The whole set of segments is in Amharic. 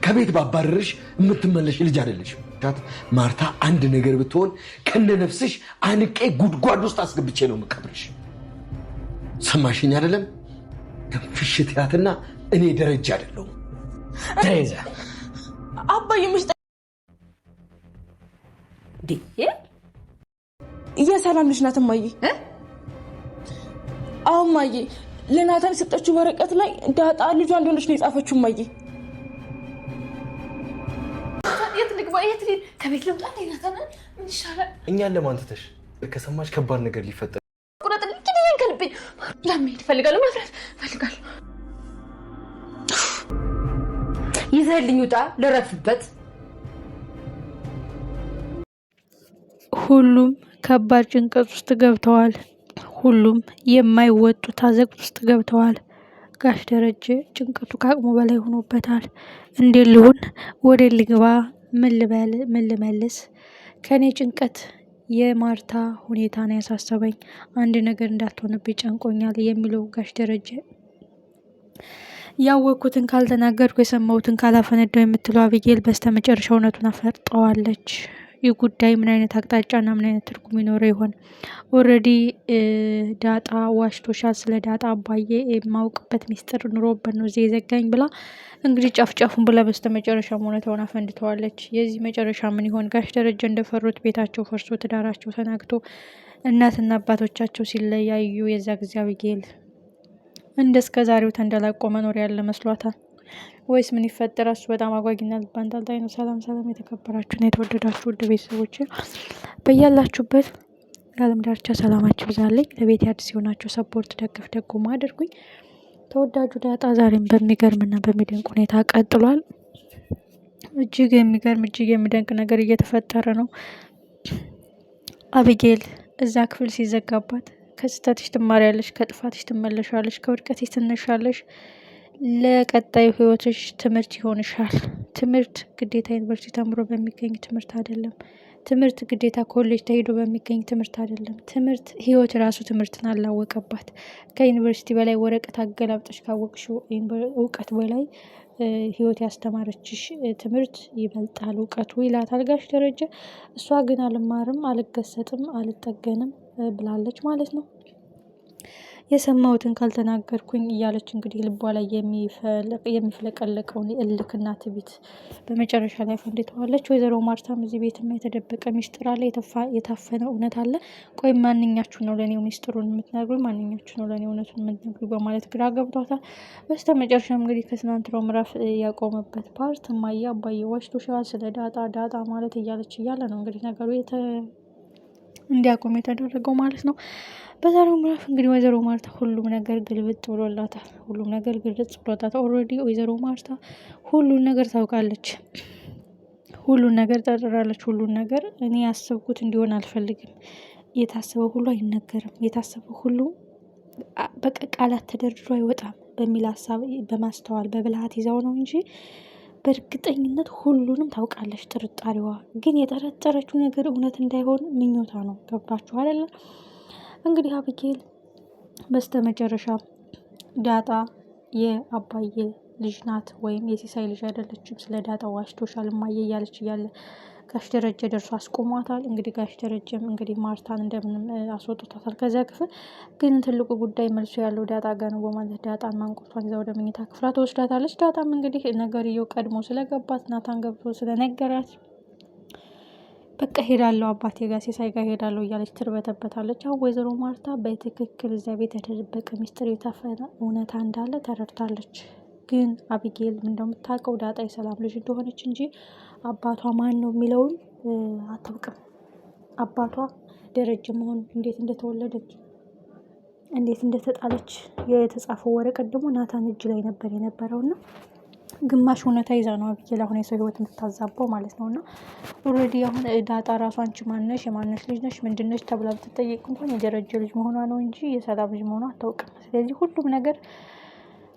ከቤት ባባረርሽ የምትመለሽ ልጅ አይደለሽ። ማርታ አንድ ነገር ብትሆን ከነነፍስሽ አንቄ ጉድጓድ ውስጥ አስገብቼ ነው የምቀብርሽ። ሰማሽኝ አይደለም? ፍሽት ያትና እኔ ደረጃ አይደለሁም። ተይዘ አባዬ ምስጥ የሰላም ልጅ ናት እማዬ። አዎ እማዬ፣ ለናታን የሰጠችው ወረቀት ላይ ዳጣ ልጇ እንደሆነች ነው የጻፈችው እማዬ። የት ልግባ? የት ልሂድ? ከቤት ልውጣ? ናታን ምን ይሻላል? እኛን ለማን ትተሽ? ከሰማች ከባድ ነገር ሊፈጠር ቁረጥልኝ። ግን ከልቤ ለመሄድ እፈልጋለሁ፣ መፍራት እፈልጋለሁ። ይዘህልኝ ውጣ፣ ልረፍበት። ሁሉም ከባድ ጭንቀት ውስጥ ገብተዋል። ሁሉም የማይወጡት አዘቅት ውስጥ ገብተዋል። ጋሽ ደረጀ ጭንቀቱ ከአቅሙ በላይ ሆኖበታል። እንዴት ልሁን? ወደ ልግባ? ምን ልበል? ምን ልመልስ? ከኔ ጭንቀት የማርታ ሁኔታ ነው ያሳሰበኝ። አንድ ነገር እንዳትሆንብኝ ጨንቆኛል የሚለው ጋሽ ደረጀ ያወቅኩትን ካልተናገርኩ የሰማሁትን ካላፈነዳው የምትለው አብጌል በስተመጨረሻ እውነቱን አፈርጠዋለች። ይህ ጉዳይ ምን አይነት አቅጣጫና ምን አይነት ትርጉም ይኖረው ይሆን? ኦልሬዲ ዳጣ ዋሽቶሻል፣ ስለ ዳጣ አባዬ የማውቅበት ሚስጥር ኑሮበት ነው እዚህ የዘጋኝ ብላ እንግዲህ ጫፍጫፉን ብላ በስተመጨረሻ እውነታውን አፈንድተዋለች። የዚህ መጨረሻ ምን ይሆን? ጋሽ ደረጀ እንደፈሩት ቤታቸው ፈርሶ ትዳራቸው ተናግቶ እናትና አባቶቻቸው ሲለያዩ የዛ ጊዜ አብጌል እንደ እስከ ዛሬው ተንደላቆ መኖር ያለ መስሏታል ወይስ ምን ይፈጠራል? እሱ በጣም አጓጊና ልብ አንጠልጣይ ነው። ሰላም ሰላም፣ የተከበራችሁና የተወደዳችሁ ውድ ቤተሰቦች በያላችሁበት የዓለም ዳርቻ ሰላማችሁ ይብዛልኝ። ለቤት አዲስ የሆናችሁ ሰፖርት ደግፍ ደጉማ አድርጉኝ። ተወዳጁ ዳጣ ዛሬም በሚገርምና በሚደንቅ ሁኔታ ቀጥሏል። እጅግ የሚገርም እጅግ የሚደንቅ ነገር እየተፈጠረ ነው። አብጌል እዛ ክፍል ሲዘጋባት ከስህተትሽ ትማሪያለሽ፣ ከጥፋትሽ ትመለሻለሽ፣ ከውድቀትሽ ትነሻለሽ፣ ለቀጣዩ ህይወትሽ ትምህርት ይሆንሻል። ትምህርት ግዴታ ዩኒቨርሲቲ ተምሮ በሚገኝ ትምህርት አይደለም። ትምህርት ግዴታ ኮሌጅ ተሄዶ በሚገኝ ትምህርት አይደለም። ትምህርት ህይወት ራሱ ትምህርትን አላወቀባት። ከዩኒቨርሲቲ በላይ ወረቀት አገላብጠሽ ካወቅሽው እውቀት በላይ ህይወት ያስተማረችሽ ትምህርት ይበልጣል እውቀቱ ይላታል ጋሽ ደረጀ። እሷ ግን አልማርም፣ አልገሰጥም፣ አልጠገንም ብላለች ማለት ነው። የሰማሁትን ካልተናገርኩኝ እያለች እንግዲህ ልቧ ላይ የሚፍለቀለቀውን እልክና ትቢት በመጨረሻ ላይ ፈንድተዋለች። ወይዘሮ ማርታም እዚህ ቤትማ የተደበቀ ሚስጥር አለ፣ የታፈነ እውነት አለ። ቆይ ማንኛችሁ ነው ለእኔው ሚስጥሩን የምትነግሩኝ? ማንኛችሁ ነው ለእኔ እውነቱን የምትነግሩኝ? በማለት ግራ ገብቷታል። በስተ መጨረሻም እንግዲህ ከትናንትናው ምዕራፍ ያቆመበት ፓርት እማዬ አባዬ ዋሽቶሻል ስለ ዳጣ ማለት እያለች እያለ ነው እንግዲህ ነገሩ እንዲያቆም የተደረገው ማለት ነው። በዛሬው ምዕራፍ እንግዲህ ወይዘሮ ማርታ ሁሉም ነገር ግልብጥ ብሎላታል። ሁሉም ነገር ግልጽ ብሎታል። ኦልሬዲ ወይዘሮ ማርታ ሁሉን ነገር ታውቃለች። ሁሉን ነገር ጠርጥራለች። ሁሉን ነገር እኔ ያሰብኩት እንዲሆን አልፈልግም። የታሰበው ሁሉ አይነገርም። የታሰበው ሁሉ በቃ ቃላት ተደርድሮ አይወጣም በሚል ሀሳብ በማስተዋል በብልሃት ይዛው ነው እንጂ በእርግጠኝነት ሁሉንም ታውቃለች። ጥርጣሬዋ ግን የጠረጠረችው ነገር እውነት እንዳይሆን ምኞታ ነው። ገባችሁ አይደለ? እንግዲህ አብጌል በስተመጨረሻ ዳጣ የአባዬ ልጅ ናት ወይም የሲሳይ ልጅ አይደለችም፣ ስለ ዳጣ ዋሽቶሻል እማዬ እያለች እያለ ጋሽ ደረጀ ደርሶ አስቆሟታል። እንግዲህ ጋሽ ደረጀም እንግዲህ ማርታን እንደምንም አስወጥቷታል ከዚያ ክፍል። ግን ትልቁ ጉዳይ መልሶ ያለው ዳጣ ጋር ነው በማለት ዳጣን ማንቁርቷን ይዛ ወደ መኝታ ክፍሏ ትወስዳታለች። ዳጣም እንግዲህ ነገርየው ቀድሞ ስለገባት ናታን ገብቶ ስለነገራት በቃ ሄዳለሁ አባቴ ጋር ሲሳይ ጋር ሄዳለሁ እያለች ትርበተበታለች። አሁን ወይዘሮ ማርታ በትክክል እዚያ ቤት የተደበቀ ሚስጥር የታፈነ እውነታ እንዳለ ተረድታለች። ግን አቢጌል እንደምታውቀው ዳጣ የሰላም ልጅ እንደሆነች እንጂ አባቷ ማን ነው የሚለውን አታውቅም። አባቷ ደረጀ መሆኑ እንዴት እንደተወለደች እንዴት እንደተጣለች የተጻፈው ወረቀት ደግሞ ናታን እጅ ላይ ነበር የነበረውና ግማሽ እውነታ ይዛ ነው አቢጌል አሁን የሰው ህይወት የምታዛባው ማለት ነውና ኦልሬዲ አሁን ዳጣ ራሷ አንቺ ማነሽ የማነሽ ልጅ ነሽ ምንድነሽ ተብላ ብትጠየቅ እንኳን የደረጀ ልጅ መሆኗ ነው እንጂ የሰላም ልጅ መሆኗ አታውቅም። ስለዚህ ሁሉም ነገር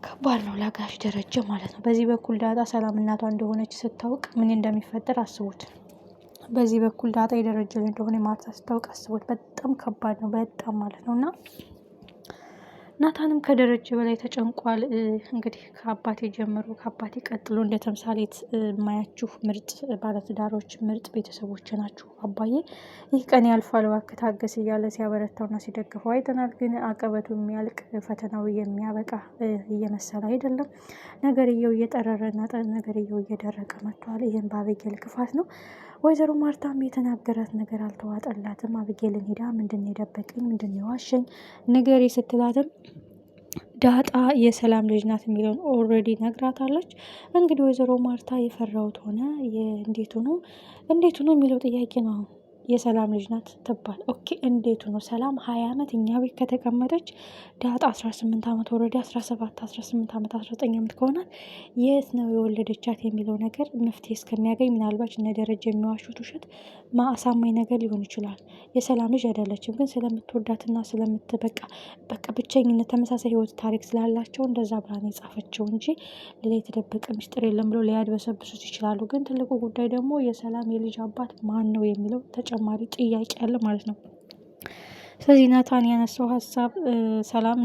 ከባድ ነው ለጋሽ ደረጀ ማለት ነው። በዚህ በኩል ዳጣ ሰላም እናቷ እንደሆነች ስታውቅ ምን እንደሚፈጠር አስቡት። በዚህ በኩል ዳጣ የደረጀ እንደሆነ ማርታ ስታውቅ አስቡት። በጣም ከባድ ነው በጣም ማለት ነውና ናታንም ከደረጀ በላይ ተጨንቋል። እንግዲህ ከአባቴ ጀምሮ ከአባቴ ቀጥሎ እንደ ተምሳሌት የማያችሁ ምርጥ ባለትዳሮች ምርጥ ቤተሰቦች ናችሁ አባዬ፣ ይህ ቀን ያልፋል እባክህ ታገስ እያለ ሲያበረታውና ሲደግፈው አይተናል። ግን አቀበቱ የሚያልቅ ፈተናው የሚያበቃ እየመሰለ አይደለም። ነገርየው እየጠረረና ነገርየው እየደረቀ መጥቷል። ይህም በአቤጌል ክፋት ነው። ወይዘሮ ማርታም የተናገራት ነገር አልተዋጠላትም። አቤጌልን ሄዳ ምንድን የደበቀኝ ምንድን የዋሸኝ ንገሪ ስትላትም ዳጣ የሰላም ልጅ ናት የሚለውን ኦልሬዲ ነግራታለች። እንግዲህ ወይዘሮ ማርታ የፈራሁት ሆነ እንዴት ሆኖ የሚለው ጥያቄ ነው። የሰላም ልጅ ናት ትባል። ኦኬ እንዴት ሆኖ ሰላም 20 ዓመት እኛ ቤት ከተቀመጠች ዳጣ 18 ዓመት ወረዲ 17 18 ዓመት 19 ዓመት ከሆናት የት ነው የወለደቻት የሚለው ነገር መፍትሄ እስከሚያገኝ ምናልባት እነ ደረጃ የሚዋሹት ውሸት አሳማኝ ነገር ሊሆን ይችላል። የሰላም ልጅ አይደለችም፣ ግን ስለምትወዳትና በቃ ብቸኝነት ተመሳሳይ ህይወት ታሪክ ስላላቸው እንደዛ ብላን የጻፈችው እንጂ ሌላ የተደበቀ ሚስጥር የለም ብሎ ሊያድበሰብሱት ይችላሉ። ግን ትልቁ ጉዳይ ደግሞ የሰላም የልጅ አባት ማን ነው የሚለው ተጨማሪ ጥያቄ አለ ማለት ነው። ስለዚህ ናታን ያነሳው ሀሳብ ሰላም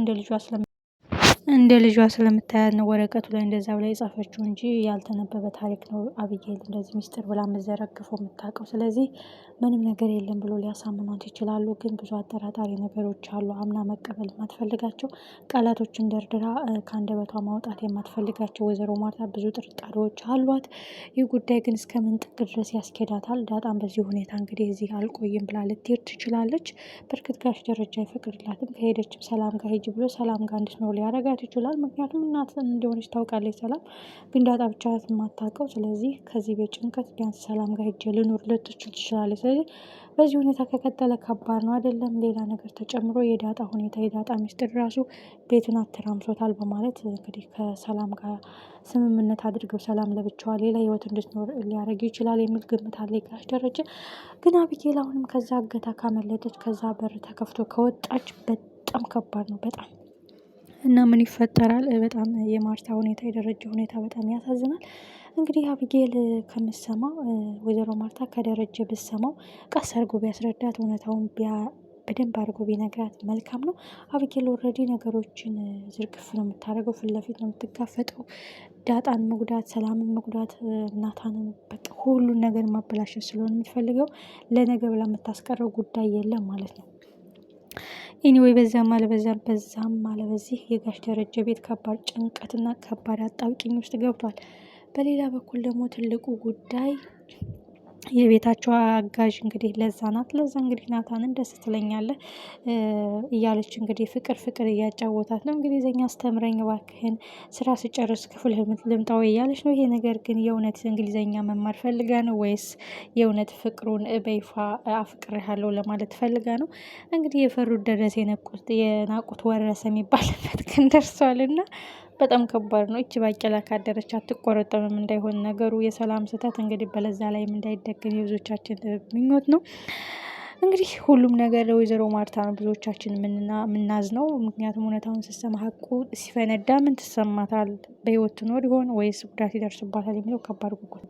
እንደ ልጇ ስለምታያት ነው ወረቀቱ ላይ እንደዛ ብላ የጻፈችው እንጂ ያልተነበበ ታሪክ ነው። አቢጌል እንደዚህ ሚስጥር ብላ መዘረግፈው የምታውቀው። ስለዚህ ምንም ነገር የለም ብሎ ሊያሳምኗት ይችላሉ። ግን ብዙ አጠራጣሪ ነገሮች አሉ። አምና መቀበል የማትፈልጋቸው ቃላቶችን ደርድራ ከአንደበቷ ማውጣት የማትፈልጋቸው ወይዘሮ ማርታ ብዙ ጥርጣሬዎች አሏት። ይህ ጉዳይ ግን እስከምን ጥግ ድረስ ያስኬዳታል? ዳጣም በዚህ ሁኔታ እንግዲህ እዚህ አልቆይም ብላ ልትሄድ ትችላለች። በእርግጥ ጋሽ ደረጃ አይፈቅድላትም። ከሄደችም ሰላም ጋር ሂጂ ብሎ ሰላም ጋር እንድትኖር ሊያረጋት ይችላል። ምክንያቱም እናት እንደሆነች ታውቃለች ሰላም፣ ግን ዳጣ ብቻ የማታውቀው። ስለዚህ ከዚህ ቤት ጭንቀት ቢያንስ ሰላም ጋር ሂጅ ልኑር ልትችል ትችላለች። ስለዚህ በዚህ ሁኔታ ከቀጠለ ከባድ ነው አይደለም። ሌላ ነገር ተጨምሮ የዳጣ ሁኔታ የዳጣ ሚስጥር ራሱ ቤቱን አተራምሶታል በማለት እንግዲህ ከሰላም ጋር ስምምነት አድርገው ሰላም ለብቻዋ ሌላ ህይወት እንድትኖር ሊያደርግ ይችላል የሚል ግምት አለ ጋሽ ደረጀ። ግን አቢጌል አሁንም ከዛ እገታ ካመለጠች ከዛ በር ተከፍቶ ከወጣች በጣም ከባድ ነው በጣም እና ምን ይፈጠራል? በጣም የማርታ ሁኔታ የደረጀ ሁኔታ በጣም ያሳዝናል። እንግዲህ አቢጌል ከምሰማው ወይዘሮ ማርታ ከደረጀ ብሰማው ቀስ አድርጎ ቢያስረዳት እውነታውን በደንብ አድርጎ ቢነግራት መልካም ነው። አቢጌል ኦልሬዲ ነገሮችን ዝርግፍ ነው የምታደርገው፣ ፊት ለፊት ነው የምትጋፈጠው። ዳጣን መጉዳት፣ ሰላምን መጉዳት፣ እናታንን በቃ ሁሉን ነገር ማበላሸት ስለሆነ የምትፈልገው ለነገ ብላ የምታስቀረው ጉዳይ የለም ማለት ነው። ኤኒዌይ በዛም አለበዚህ የጋሽ ደረጀ ቤት ከባድ ጭንቀትና ከባድ አጣብቂኝ ውስጥ ገብቷል። በሌላ በኩል ደግሞ ትልቁ ጉዳይ የቤታቸው አጋዥ እንግዲህ ለዛ ናት። ለዛ እንግዲህ ናታንን ደስ ትለኛለህ እያለች እንግዲህ ፍቅር እያጫወታት ነው። እንግሊዝኛ አስተምረኝ እባክህን ስራ ስጨርስ ክፍል ልምጣው እያለች ነው። ይሄ ነገር ግን የእውነት እንግሊዝኛ መማር ፈልጋ ነው ወይስ የእውነት ፍቅሩን በይፋ አፍቅሬሃለሁ ለማለት ፈልጋ ነው? እንግዲህ የፈሩት ደረሰ የናቁት ወረሰ የሚባልበት ቀን ደርሷል እና በጣም ከባድ ነው። እቺ ባቄላ ካደረች አትቆረጠምም እንዳይሆን ነገሩ። የሰላም ስህተት እንግዲህ በለዛ ላይም እንዳይደገም የብዙዎቻችን ምኞት ነው። እንግዲህ ሁሉም ነገር ለወይዘሮ ማርታ ነው ብዙዎቻችን የምናዝ ነው። ምክንያቱም እውነታውን ስትሰማ ሀቁ ሲፈነዳ ምን ትሰማታል? በህይወት ትኖር ይሆን ወይስ ጉዳት ይደርስባታል የሚለው ከባድ ጉጉት